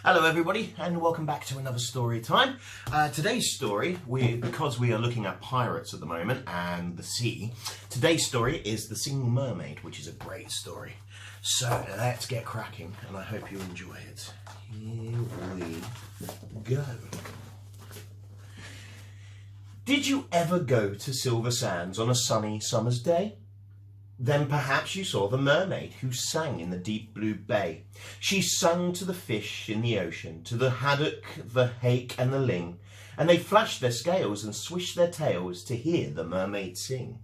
Hello everybody and welcome back to another story time. Today's story, because we are looking at pirates at the moment and the sea, today's story is The Singing Mermaid, which is a great story. So let's get cracking and I hope you enjoy it. Here we go. Did you ever go to Silver Sands on a sunny summer's day? Then perhaps you saw the mermaid who sang in the deep blue bay. She sung to the fish in the ocean, to the haddock, the hake and the ling, and they flashed their scales and swished their tails to hear the mermaid sing.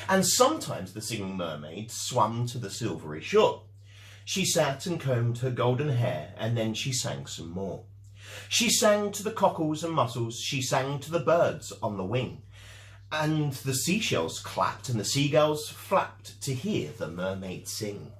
And sometimes the singing mermaid swam to the silvery shore. She sat and combed her golden hair, and then she sang some more. She sang to the cockles and mussels, she sang to the birds on the wing, and the seashells clapped and the seagulls flapped to hear the mermaid sing.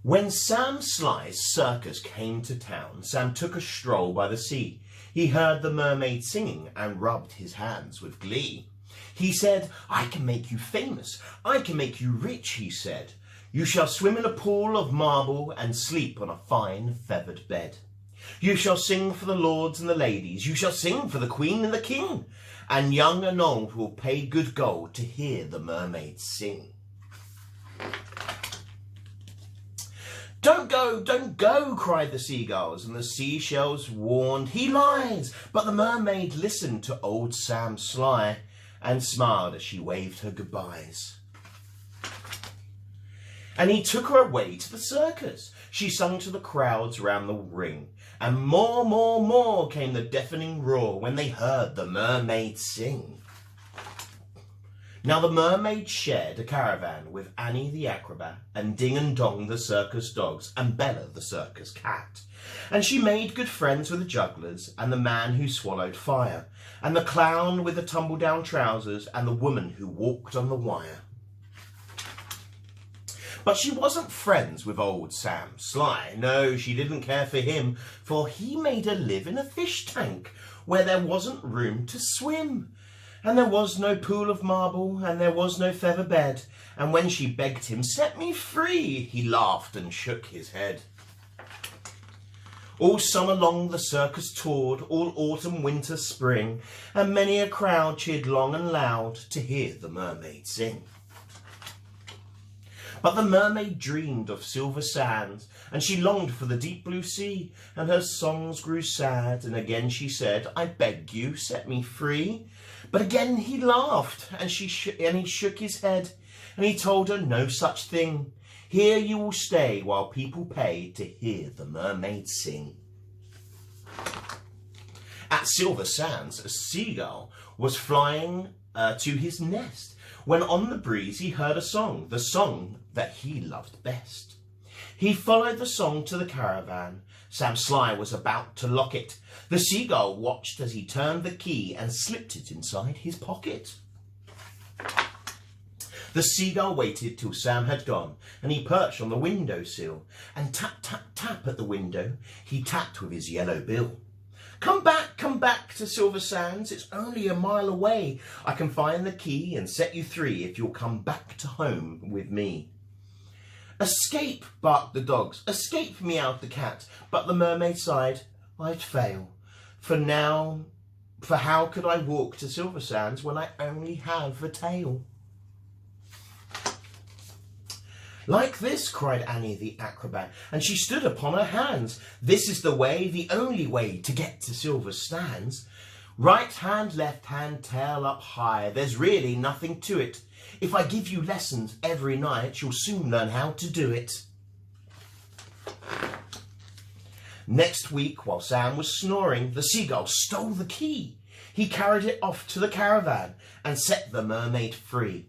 When Sam Sly's circus came to town, Sam took a stroll by the sea. He heard the mermaid singing and rubbed his hands with glee. He said, "I can make you famous, I can make you rich," he said. "You shall swim in a pool of marble and sleep on a fine feathered bed. You shall sing for the lords and the ladies, you shall sing for the queen and the king, and young and old will pay good gold to hear the mermaid sing." "Don't go," cried the seagulls, and the seashells warned, "He lies!" But the mermaid listened to old Sam Sly and smiled as she waved her goodbyes. And he took her away to the circus. She sung to the crowds round the ring, and more came the deafening roar when they heard the mermaid sing. Now the mermaid shared a caravan with Annie the acrobat, and Ding and Dong the circus dogs, and Bella the circus cat. And she made good friends with the jugglers, and the man who swallowed fire, and the clown with the tumble-down trousers, and the woman who walked on the wire. But she wasn't friends with old Sam Sly. No, she didn't care for him, for he made her live in a fish tank where there wasn't room to swim. And there was no pool of marble, and there was no feather bed. And when she begged him, "Set me free," he laughed and shook his head. All summer long the circus toured, all autumn, winter, spring, and many a crowd cheered long and loud to hear the mermaid sing. But the mermaid dreamed of silver sands, and she longed for the deep blue sea, and her songs grew sad, and again she said, "I beg you, set me free." But again he laughed, and he shook his head, and he told her no such thing. Here you will stay while people pay to hear the mermaid sing. At Silver Sands, a seagull was flying to his nest, when on the breeze he heard a song, the song that he loved best. He followed the song to the caravan. Sam Sly was about to lock it. The seagull watched as he turned the key and slipped it inside his pocket. The seagull waited till Sam had gone, and he perched on the windowsill, and tap, tap, tap at the window he tapped with his yellow bill. Come back to Silver Sands, it's only a mile away. I can find the key and set you free if you'll come back to home with me." "Escape," barked the dogs, "escape," meowed the cat, but the mermaid sighed, "I'd fail, for how could I walk to Silver Sands when I only have a tail?" "Like this," cried Annie the acrobat, and she stood upon her hands. "This is the way, the only way to get to Silver Sands. Right hand, left hand, tail up high, there's really nothing to it. If I give you lessons every night, you'll soon learn how to do it." Next week, while Sam was snoring, the seagull stole the key. He carried it off to the caravan and set the mermaid free.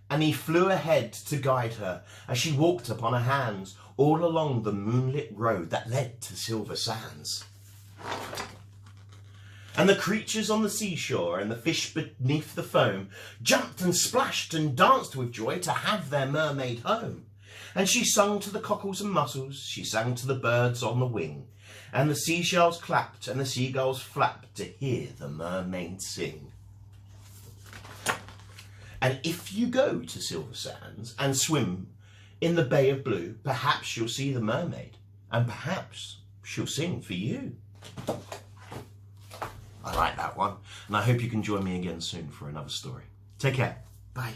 And he flew ahead to guide her as she walked upon her hands all along the moonlit road that led to Silver Sands. And the creatures on the seashore and the fish beneath the foam jumped and splashed and danced with joy to have their mermaid home. And she sung to the cockles and mussels, she sang to the birds on the wing, and the seashells clapped and the seagulls flapped to hear the mermaid sing. And if you go to Silver Sands and swim in the Bay of Blue, perhaps you'll see the mermaid, and perhaps she'll sing for you. I like that one, and I hope you can join me again soon for another story. Take care. Bye.